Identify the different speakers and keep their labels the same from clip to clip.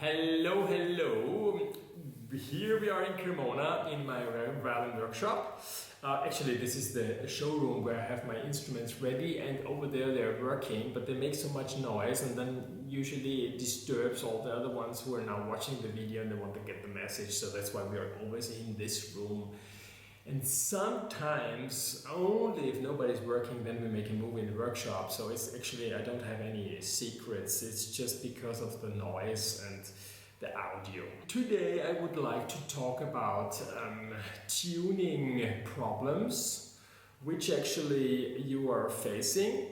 Speaker 1: Hello, hello! Here we are in Cremona in my violin workshop. Actually, this is the showroom where I have my instruments ready, and over there they're working, but they make so much noise and then usually it disturbs all the other ones who are now watching the video and they want to get the message. So that's why we are always in this room. And sometimes, only if nobody's working, then we make a move in the workshop. So it's actually, I don't have any secrets. It's just because of the noise and the audio. Today I would like to talk about tuning problems, which actually you are facing,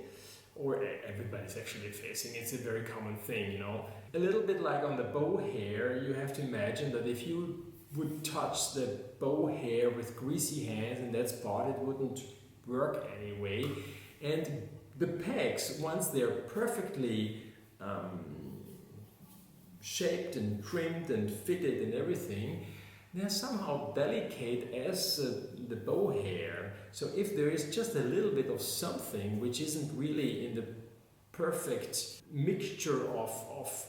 Speaker 1: or everybody's actually facing. It's a very common thing, you know. A little bit like on the bow hair, you have to imagine that if you would touch the bow hair with greasy hands in that spot, it wouldn't work anyway. And the pegs, once they're perfectly shaped and trimmed and fitted and everything, they're somehow delicate as the bow hair. So if there is just a little bit of something which isn't really in the perfect mixture of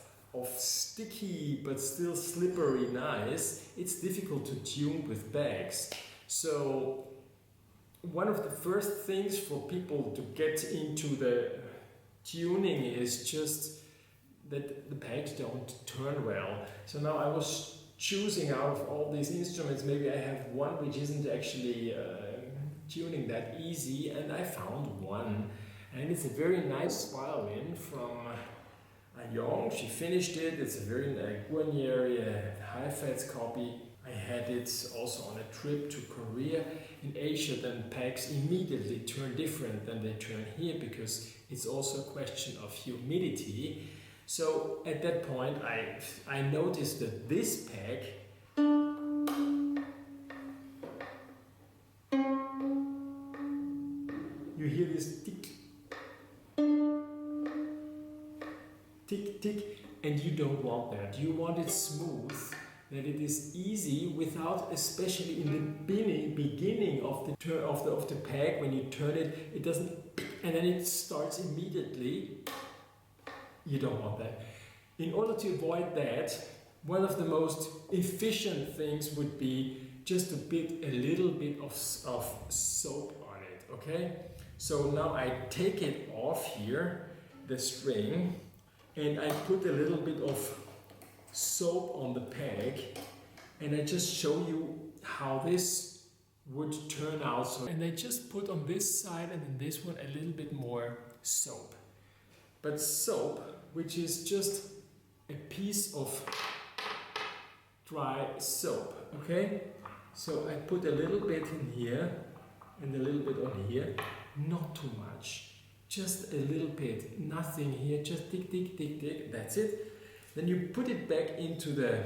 Speaker 1: sticky but still slippery nice, it's difficult to tune with bags. So one of the first things for people to get into the tuning is just that the pegs don't turn well. So now I was choosing out of all these instruments, maybe I have one which isn't actually tuning that easy, and I found one, and it's a very nice violin from Young. She finished it. It's a very Guarnieri high-fats copy. I had it also on a trip to Korea. In Asia, then pegs immediately turn different than they turn here because it's also a question of humidity. So at that point, I noticed that this peg you hear this tick, tick, tick, and you don't want that. You want it smooth, that it is easy without, especially in the beginning of the peg, when you turn it, it doesn't, and then it starts immediately. You don't want that. In order to avoid that, one of the most efficient things would be just a little bit of soap on it, okay? So now I take it off here, the string, and I put a little bit of soap on the peg, and I just show you how this would turn out. And I just put on this side and on this one a little bit more soap. But soap, which is just a piece of dry soap, okay? So I put a little bit in here and a little bit on here, not too much, just a little bit, nothing here, just tick, tick, tick, tick, that's it. Then you put it back into the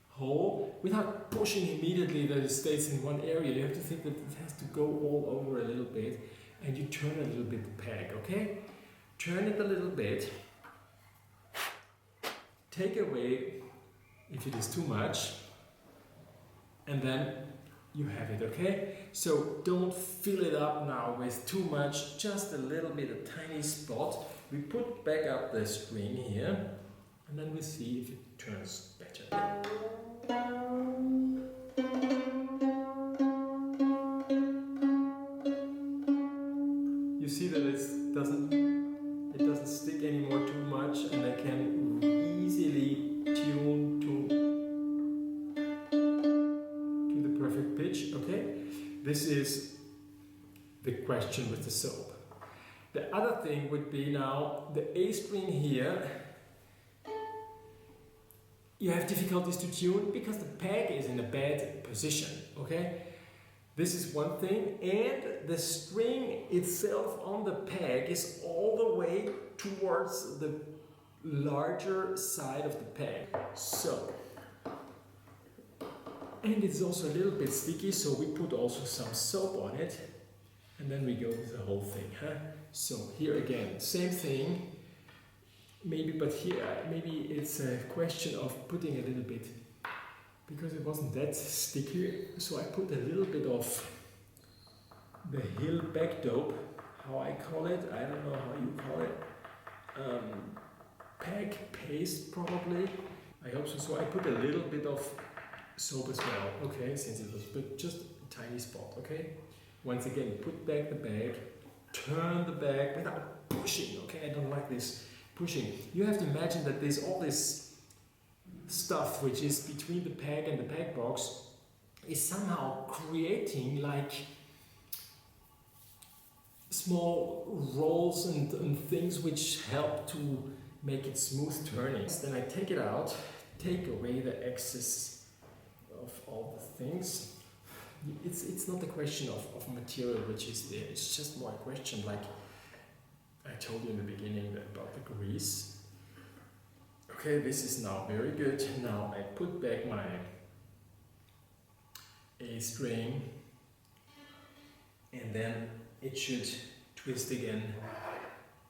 Speaker 1: hole without pushing immediately that it stays in one area. You have to think that it has to go all over a little bit, and you turn a little bit the peg, okay? Turn it a little bit, take away if it is too much, and then you have it, okay? So don't fill it up now with too much, just a little bit, a tiny spot. We put back up the string here, and then we see if it turns better. You see that it doesn't stick anymore too much, and I can easily tune to the perfect pitch, okay? This is the question with the soap. The other thing would be now the A string here. You have difficulties to tune because the peg is in a bad position, okay? This is one thing, and the string itself on the peg is all the way towards the larger side of the peg. So, and it's also a little bit sticky, so we put also some soap on it, and then we go with the whole thing, huh? So here again, same thing, maybe, but here maybe it's a question of putting a little bit, because it wasn't that sticky, so I put a little bit of the Hill back dope, how I call it, I don't know how you call it, peg paste probably. I hope so. So I put a little bit of soap as well, okay, since it was, but just a tiny spot, okay? Once again, put back the bag, turn the bag without pushing, okay? I don't like this pushing. You have to imagine that there's all this stuff which is between the peg and the peg box is somehow creating like small rolls and things which help to make it smooth turning. Then I take it out, take away the excess of all the things. It's not a question of material which is there, it's just more a question, like I told you in the beginning about the grease. Okay, this is now very good. Now I put back my A string and then it should twist again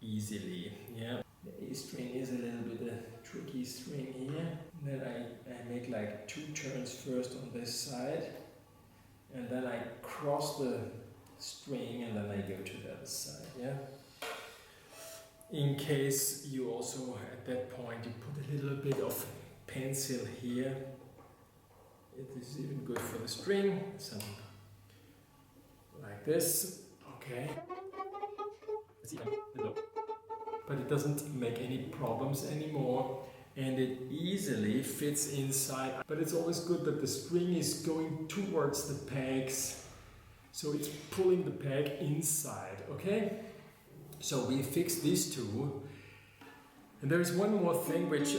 Speaker 1: easily. Yeah, the A string is a little bit a tricky string here. And then I make like 2 turns first on this side and then I cross the string and then I go to the other side. Yeah. In case you also at that point you put a little bit of pencil here. It is even good for the string. Something like this. Okay. But it doesn't make any problems anymore and it easily fits inside. But it's always good that the string is going towards the pegs, so it's pulling the peg inside, okay? So we fix these two. And there is one more thing which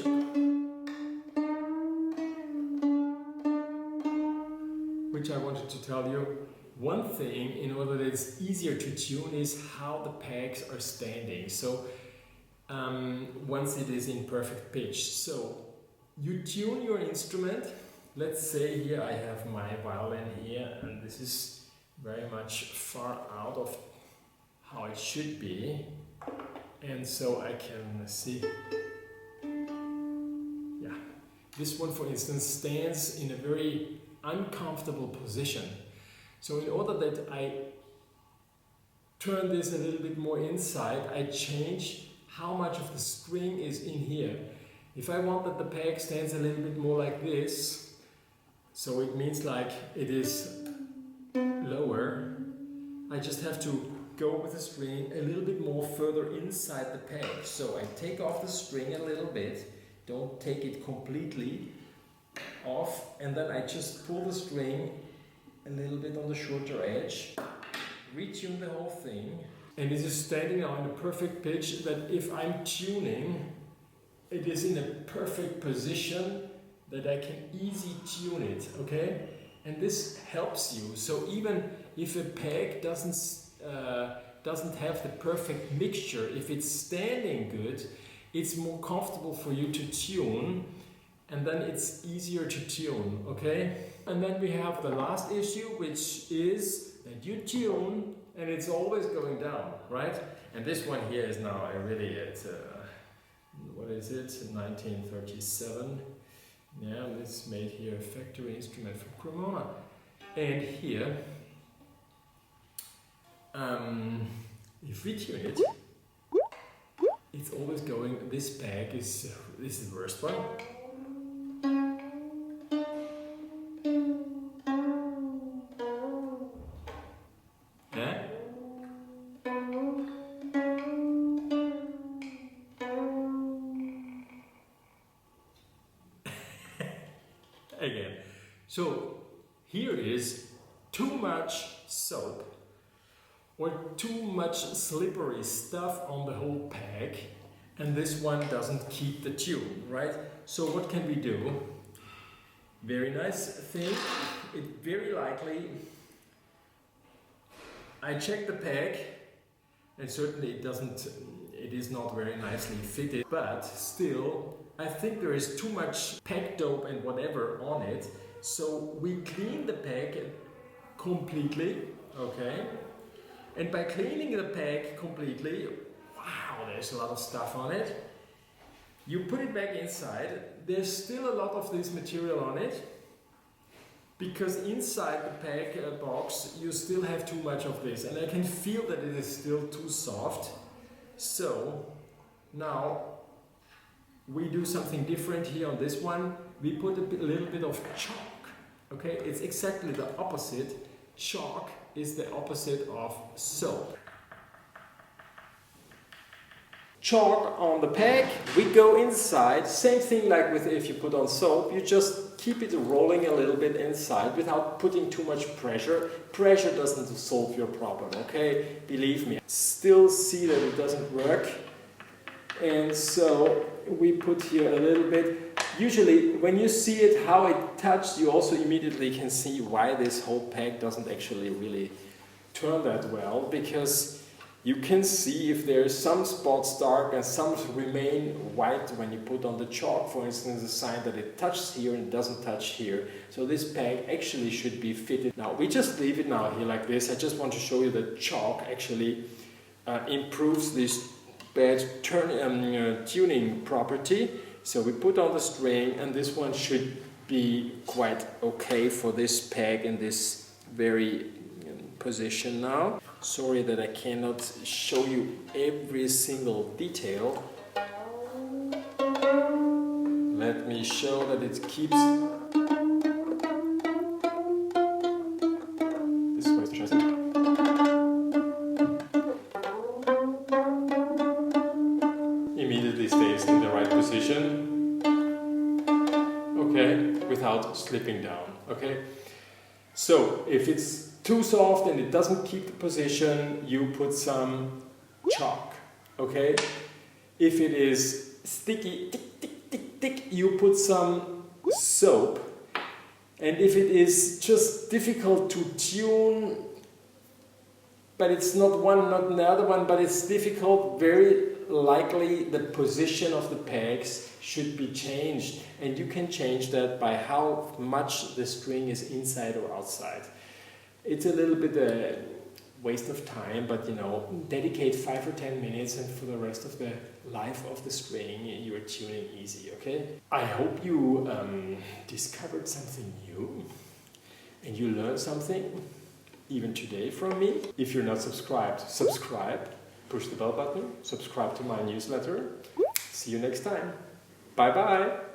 Speaker 1: I wanted to tell you. One thing, in order that it's easier to tune, is how the pegs are standing. So once it is in perfect pitch. So you tune your instrument. Let's say here I have my violin here and this is very much far out of how it should be. And so I can see, yeah, this one for instance stands in a very uncomfortable position. So in order that I turn this a little bit more inside, I change how much of the string is in here. If I want that the peg stands a little bit more like this, so it means like it is lower, I just have to go with the string a little bit more further inside the peg. So I take off the string a little bit, don't take it completely off, and then I just pull the string a little bit on the shorter edge, retune the whole thing, and this is standing now in a perfect pitch that if I'm tuning, it is in a perfect position that I can easy tune it, okay? And this helps you. So even if a peg doesn't have the perfect mixture, if it's standing good, it's more comfortable for you to tune, and then it's easier to tune, okay? And then we have the last issue, which is that you tune and it's always going down, right? And this one here is now really at, what is it, 1937. Yeah, this made here a factory instrument from Cremona. And here, if we tune it, it's always going, this peg is the worst one. Again. So here is too much soap or too much slippery stuff on the whole peg, and this one doesn't keep the tune, right? So what can we do? Very nice thing. It very likely, I check the peg and certainly it is not very nicely fitted, but still I think there is too much peg dope and whatever on it, so we clean the peg completely, okay? And by cleaning the peg completely, wow, there's a lot of stuff on it. You put it back inside, there's still a lot of this material on it, because inside the peg box you still have too much of this, and I can feel that it is still too soft. So now we do something different here on this one. We put a little bit of chalk. Okay, it's exactly the opposite. Chalk is the opposite of soap. Chalk on the peg, we go inside, same thing like with if you put on soap, you just keep it rolling a little bit inside without putting too much pressure. Pressure doesn't solve your problem, okay? Believe me. Still see that it doesn't work. And so we put here a little bit. Usually when you see it, how it touched, you also immediately can see why this whole peg doesn't actually really turn that well, because you can see if there is some spots dark and some remain white when you put on the chalk, for instance, a sign that it touches here and doesn't touch here. So this peg actually should be fitted. Now we just leave it now here like this. I just want to show you that chalk actually improves this bad tuning property. So we put on the string, and this one should be quite okay for this peg in this very position now. Sorry that I cannot show you every single detail. Let me show that it keeps. This is interesting. Immediately stays in the right position. Okay, without slipping down. Okay, so if it's too soft and it doesn't keep the position, you put some chalk, okay? If it is sticky, tick, tick, tick, tick, you put some soap. And if it is just difficult to tune, but it's not one, not the other one, but it's difficult, very likely the position of the pegs should be changed. And you can change that by how much the string is inside or outside. It's a little bit a waste of time, but you know, dedicate 5 or 10 minutes and for the rest of the life of the string you're tuning easy, okay? I hope you discovered something new and you learned something even today from me. If you're not subscribed, subscribe, push the bell button, subscribe to my newsletter. See you next time. Bye bye!